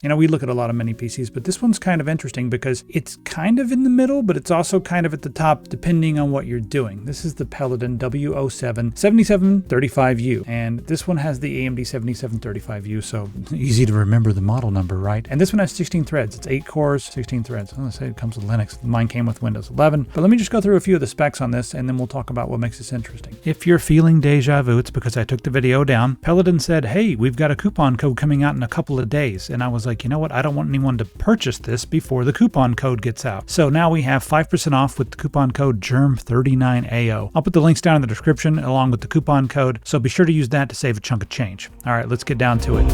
You know, we look at a lot of mini PCs, but this one's kind of interesting because it's kind of in the middle, but it's also kind of at the top depending on what you're doing. This is the Peladn WO7 7735U, and this one has the AMD 7735U, so easy to remember the model number, right? And this one has 16 threads. It's 8 cores, 16 threads. I'm gonna say it comes with Linux. Mine came with Windows 11, but let me just go through a few of the specs on this, and then we'll talk about what makes this interesting. If you're feeling deja vu, it's because I took the video down. Peladn said, hey, we've got a coupon code coming out in a couple of days, and I was like, you know what? I don't want anyone to purchase this before the coupon code gets out. So now we have 5% off with the coupon code GERM39AO. I'll put the links down in the description along with the coupon code, so be sure to use that to save a chunk of change. All right, let's get down to it.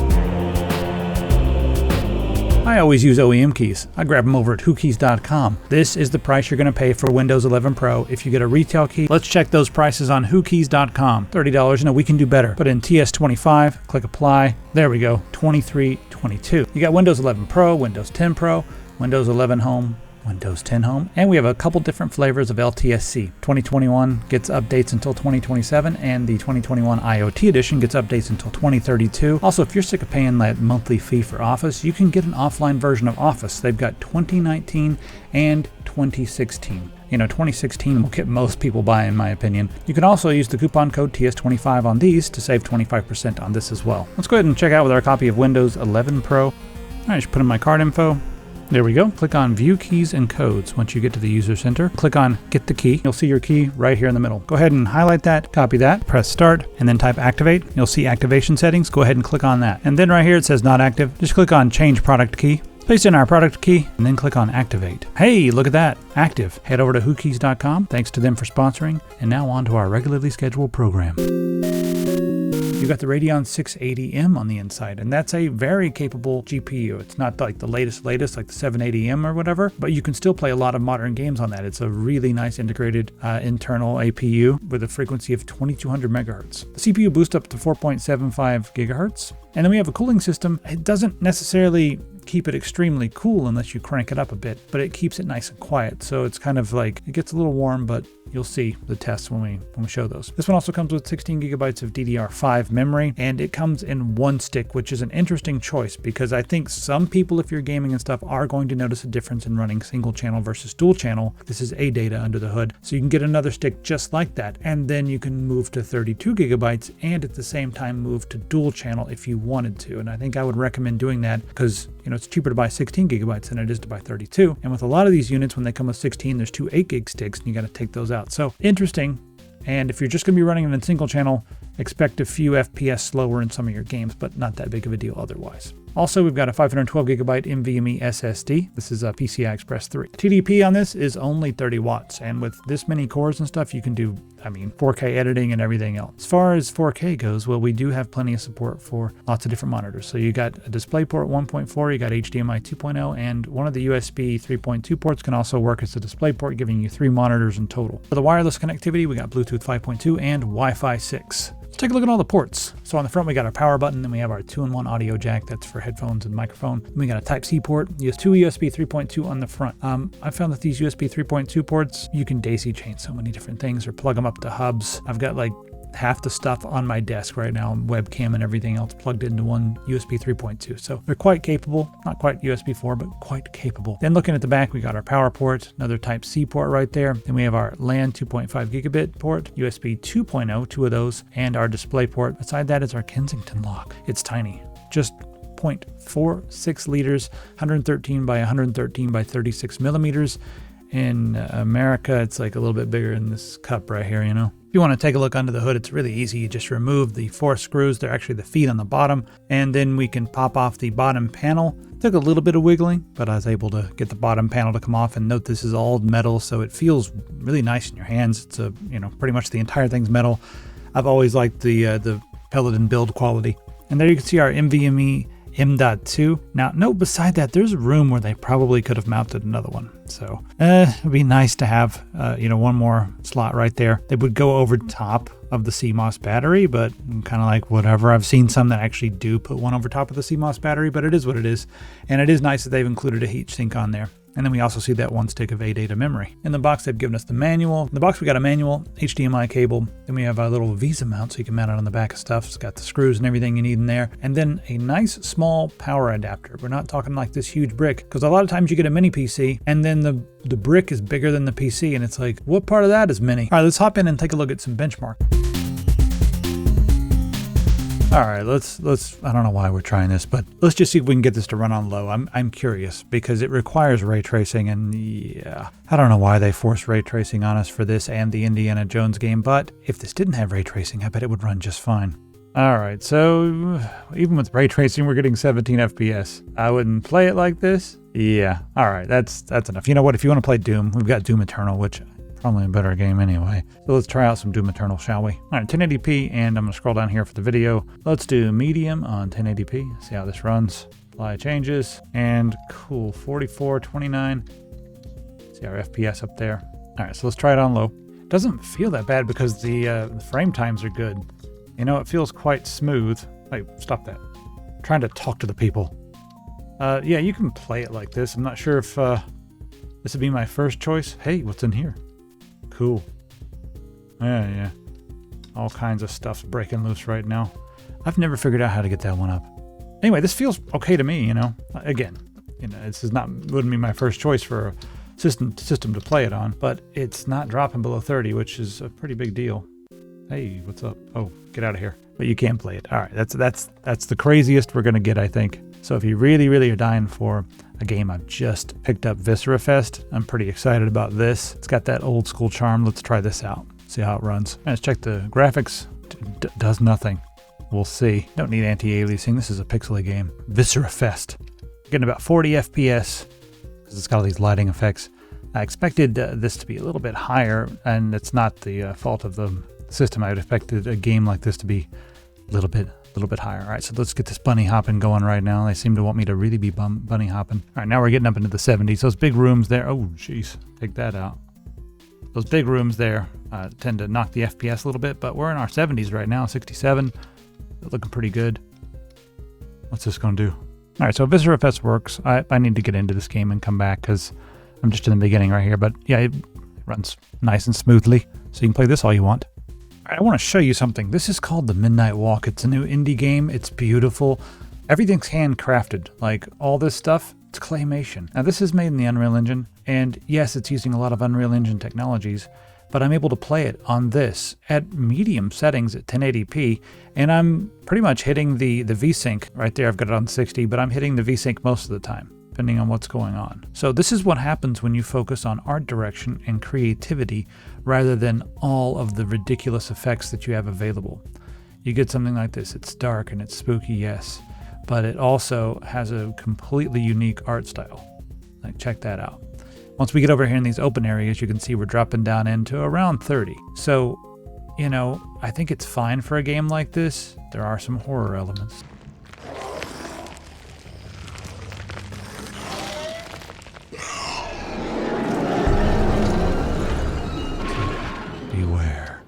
I always use OEM keys. I grab them over at whokeys.com. This is the price you're going to pay for Windows 11 Pro. If you get a retail key, let's check those prices on whokeys.com. $30. No, we can do better. Put in TS25, click apply. There we go, $23.22. You got Windows 11 Pro, Windows 10 Pro, Windows 11 Home, Windows 10 Home, and we have a couple different flavors of LTSC. 2021 gets updates until 2027, and the 2021 IoT edition gets updates until 2032. Also, if you're sick of paying that monthly fee for Office, you can get an offline version of Office. They've got 2019 and 2016. You know, 2016 will get most people by, in my opinion. You can also use the coupon code TS25 on these to save 25% on this as well. Let's go ahead and check out with our copy of Windows 11 Pro. All right, just put in my card info. There we go. Click on View Keys and Codes. Once you get to the User Center, click on Get the Key. You'll see your key right here in the middle. Go ahead and highlight that, copy that, press Start, and then type Activate. You'll see Activation Settings. Go ahead and click on that. And then right here it says Not Active. Just click on Change Product Key. Paste in our product key, and then click on Activate. Hey, look at that. Active. Head over to whokeys.com. Thanks to them for sponsoring. And now on to our regularly scheduled program. You got the Radeon 680M on the inside, and that's a very capable GPU. It's not like the latest like the 780M or whatever, but you can still play a lot of modern games on that. It's a really nice integrated internal APU with a frequency of 2200 megahertz. The CPU boosts up to 4.75 gigahertz, and then we have a cooling system. It doesn't necessarily keep it extremely cool unless you crank it up a bit, but it keeps it nice and quiet. So it's kind of like, it gets a little warm, but you'll see the tests when we show those. This one also comes with 16 gigabytes of DDR5 memory, and it comes in one stick, which is an interesting choice because I think some people, if you're gaming and stuff, are going to notice a difference in running single channel versus dual channel. This is ADATA under the hood. So you can get another stick just like that, and then you can move to 32 gigabytes and at the same time move to dual channel if you wanted to. And I think I would recommend doing that because, you know, it's cheaper to buy 16 gigabytes than it is to buy 32. And with a lot of these units, when they come with 16, there's two 8 gig sticks and you got to take those out. So interesting. And if you're just going to be running it in single channel, expect a few FPS slower in some of your games, but not that big of a deal otherwise. Also, we've got a 512 gigabyte NVMe SSD. This is a PCI Express 3. TDP on this is only 30 watts. And with this many cores and stuff, you can do, 4K editing and everything else. As far as 4K goes, well, we do have plenty of support for lots of different monitors. So you got a DisplayPort 1.4, you got HDMI 2.0, and one of the USB 3.2 ports can also work as a DisplayPort, giving you 3 monitors in total. For the wireless connectivity, we got Bluetooth 5.2 and Wi-Fi 6. Let's take a look at all the ports. So on the front, we got our power button, then we have our 2-in-1 audio jack. That's for headphones and microphone. Then we got a Type-C port. You have 2 USB 3.2 on the front. I found that these USB 3.2 ports, you can daisy chain so many different things or plug them up to hubs. I've got like half the stuff on my desk right now, webcam and everything else plugged into one USB 3.2. So they're quite capable, not quite USB 4, but quite capable. Then looking at the back, we got our power port, another Type-C port right there. Then we have our LAN 2.5 gigabit port, USB 2.0, 2 of those, and our display port. Beside that is our Kensington lock. It's tiny, just 0.46 liters, 113 by 113 by 36 millimeters. In America, it's like a little bit bigger in this cup right here, you know. If you want to take a look under the hood, it's really easy. You just remove the 4 screws. They're actually the feet on the bottom. And then we can pop off the bottom panel. It took a little bit of wiggling, but I was able to get the bottom panel to come off. And note this is all metal, so it feels really nice in your hands. It's pretty much the entire thing's metal. I've always liked the Peladn build quality. And there you can see our NVMe M.2. Now, note beside that, there's a room where they probably could have mounted another one. So it'd be nice to have, one more slot right there. They would go over top of the CMOS battery, but I'm kind of like, whatever. I've seen some that actually do put one over top of the CMOS battery, but it is what it is. And it is nice that they've included a heat sink on there. And then we also see that 1 stick of ADATA memory. In the box, they've given us the manual. In the box, we got a manual, HDMI cable. Then we have a little Visa mount so you can mount it on the back of stuff. It's got the screws and everything you need in there. And then a nice small power adapter. We're not talking like this huge brick, because a lot of times you get a mini PC and then the brick is bigger than the PC, and it's like, what part of that is mini? All right, let's hop in and take a look at some benchmark. All right, let's I don't know why we're trying this, but let's just see if we can get this to run on low. I'm curious because it requires ray tracing, and yeah, I don't know why they forced ray tracing on us for this and the Indiana Jones game, but if this didn't have ray tracing, I bet it would run just fine. All right, so even with ray tracing, we're getting 17 FPS. I wouldn't play it like this. Yeah, all right, that's enough. You know what, if you want to play Doom, we've got Doom Eternal, which probably a better game anyway. So let's try out some Doom Eternal, shall we? All right, 1080p, and I'm gonna scroll down here for the video. Let's do medium on 1080p, see how this runs. Apply changes, and cool, 44:29. See our FPS up there. All right, so let's try it on low. Doesn't feel that bad because the frame times are good. You know, it feels quite smooth. Wait, stop that. I'm trying to talk to the people. Yeah, you can play it like this. I'm not sure if this would be my first choice. Hey, what's in here? Cool. Yeah. All kinds of stuff's breaking loose right now. I've never figured out how to get that one up. Anyway, this feels okay to me, you know. Again, you know, this wouldn't be my first choice for a system to play it on, but it's not dropping below 30, which is a pretty big deal. Hey, what's up? Oh, get out of here. But you can play it. All right, that's the craziest we're gonna get, I think. So if you really are dying for a game, I've just picked up Viscerafest. I'm pretty excited about this. It's got that old school charm. Let's try this out. See how it runs. Let's check the graphics. Does nothing. We'll see. Don't need anti-aliasing. This is a pixely game. Viscerafest. Getting about 40 FPS because it's got all these lighting effects. I expected this to be a little bit higher, and it's not the fault of the system. I would expected a game like this to be a little bit higher. All right, so let's get this bunny hopping going right now. They seem to want me to really be bunny hopping. All right, now we're getting up into the 70s. Those big rooms there. Oh, jeez, take that out. Those big rooms there tend to knock the FPS a little bit, but we're in our 70s right now, 67. Looking pretty good. What's this going to do? All right, so Viscerafest works. I need to get into this game and come back because I'm just in the beginning right here. But yeah, it runs nice and smoothly, so you can play this all you want. All right, I want to show you something. This is called The Midnight Walk. It's a new indie game. It's beautiful. Everything's handcrafted. Like all this stuff, it's claymation. Now this is made in the Unreal Engine, and yes, it's using a lot of Unreal Engine technologies, but I'm able to play it on this at medium settings at 1080p, and I'm pretty much hitting the VSync right there. I've got it on 60, but I'm hitting the VSync most of the time, depending on what's going on. So this is what happens when you focus on art direction and creativity rather than all of the ridiculous effects that you have available. You get something like this. It's dark and it's spooky, yes, but it also has a completely unique art style. Like, check that out. Once we get over here in these open areas, you can see we're dropping down into around 30. So, you know, I think it's fine for a game like this. There are some horror elements. Beware.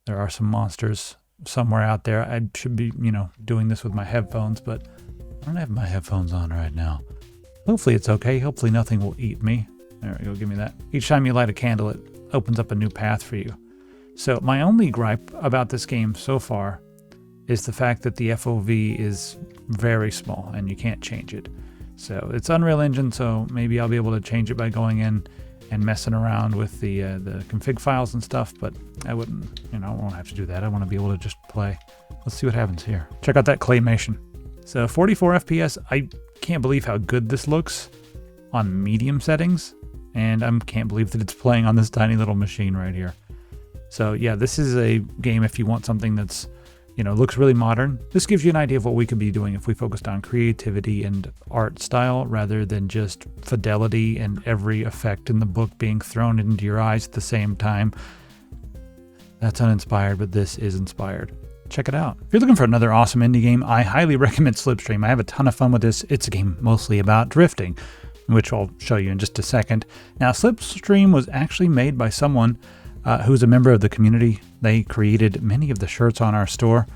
There are some monsters somewhere out there. I should be, you know, doing this with my headphones, but I don't have my headphones on right now. Hopefully it's okay. Hopefully nothing will eat me. There we go, give me that. Each time you light a candle, it opens up a new path for you. So my only gripe about this game so far is the fact that the FOV is very small and you can't change it. So it's Unreal Engine, so maybe I'll be able to change it by going in and messing around with the config files and stuff, but I wouldn't, you know, I won't have to do that. I want to be able to just play. Let's see what happens here. Check out that claymation. So 44 FPS, I can't believe how good this looks on medium settings. And I can't believe that it's playing on this tiny little machine right here. So yeah, this is a game if you want something that's, you know, looks really modern. This gives you an idea of what we could be doing if we focused on creativity and art style rather than just fidelity and every effect in the book being thrown into your eyes at the same time. That's uninspired, but this is inspired. Check it out. If you're looking for another awesome indie game, I highly recommend Slipstream. I have a ton of fun with this. It's a game mostly about drifting, which I'll show you in just a second. Now, Slipstream was actually made by someone who's a member of the community. They created many of the shirts on our store,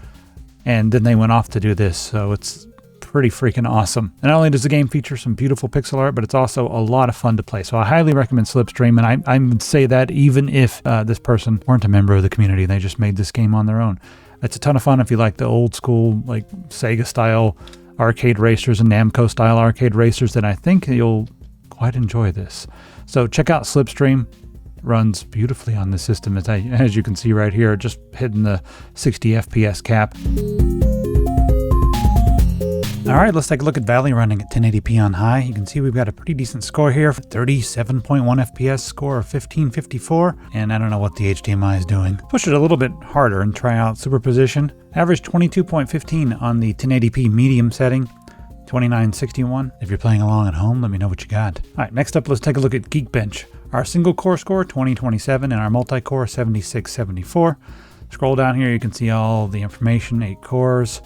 and then they went off to do this. So it's pretty freaking awesome. And not only does the game feature some beautiful pixel art, but it's also a lot of fun to play. So I highly recommend Slipstream, and I would say that even if this person weren't a member of the community, they just made this game on their own. It's a ton of fun if you like the old school, like Sega style arcade racers and Namco style arcade racers, then I think you'll quite enjoy this. So check out Slipstream. It runs beautifully on this system, as you can see right here, just hitting the 60 FPS cap. All right, let's take a look at Valley running at 1080p on high. You can see we've got a pretty decent score here, 37.1 FPS score of 1554, and I don't know what the HDMI is doing. Push it a little bit harder and try out superposition. Average 22.15 on the 1080p medium setting, 2961. If you're playing along at home, let me know what you got. All right, next up, let's take a look at Geekbench. Our single core score, 2027, and our multi-core, 7674. Scroll down here, you can see all the information, 8 cores,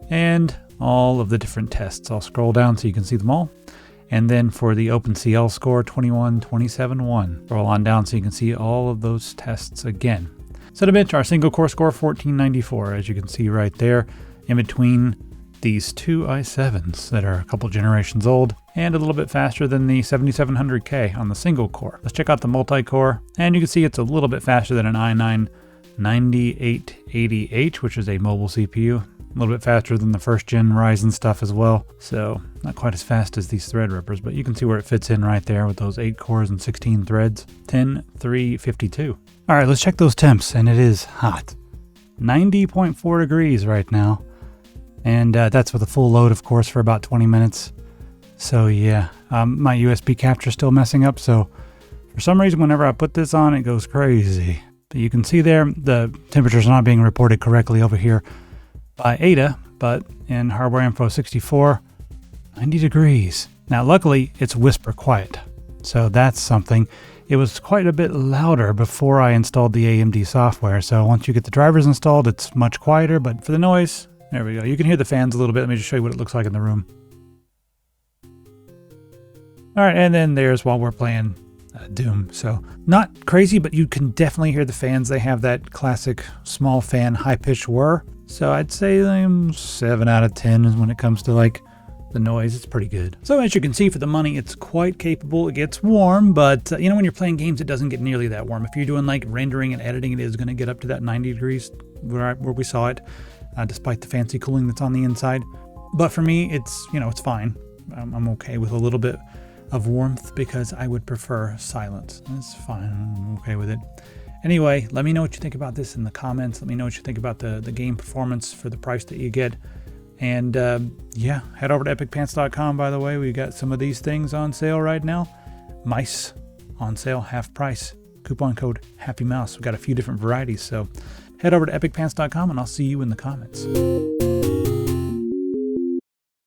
and all of the different tests. I'll scroll down so you can see them all. And then for the OpenCL score, 21271. Scroll on down so you can see all of those tests again. Cinebench, our single core score, 1494, as you can see right there, in between these two i7s that are a couple generations old, and a little bit faster than the 7700K on the single core. Let's check out the multi-core, and you can see it's a little bit faster than an i9 9880H, which is a mobile CPU. A little bit faster than the first gen Ryzen stuff as well. So not quite as fast as these Threadrippers, but you can see where it fits in right there with those 8 cores and 16 threads. 10.352. All right, let's check those temps, and it is hot. 90.4 degrees right now. And that's with a full load, of course, for about 20 minutes. So yeah, my USB capture is still messing up. So for some reason, whenever I put this on, it goes crazy. But you can see there, the temperatures are not being reported correctly over here by Ada, but in Hardware Info 64, 90 degrees. Now, luckily, it's whisper quiet, so that's something. It was quite a bit louder before I installed the AMD software, so once you get the drivers installed, it's much quieter, but for the noise, there we go. You can hear the fans a little bit. Let me just show you what it looks like in the room. All right, and then there's while we're playing Doom. So not crazy, but you can definitely hear the fans. They have that classic small fan, high-pitched whir. So I'd say 7 out of 10 when it comes to like the noise. It's pretty good. So as you can see, for the money, it's quite capable. It gets warm, but you know, when you're playing games, it doesn't get nearly that warm. If you're doing like rendering and editing, it is going to get up to that 90 degrees where we saw it, despite the fancy cooling that's on the inside. But for me, it's, you know, it's fine. I'm okay with a little bit of warmth because I would prefer silence. It's fine. I'm okay with it. Anyway, let me know what you think about this in the comments. Let me know what you think about the game performance for the price that you get. And yeah, head over to epicpants.com, by the way. We got some of these things on sale right now. Mice on sale, half price. Coupon code HAPPYMOUSE. We've got a few different varieties. So head over to epicpants.com and I'll see you in the comments.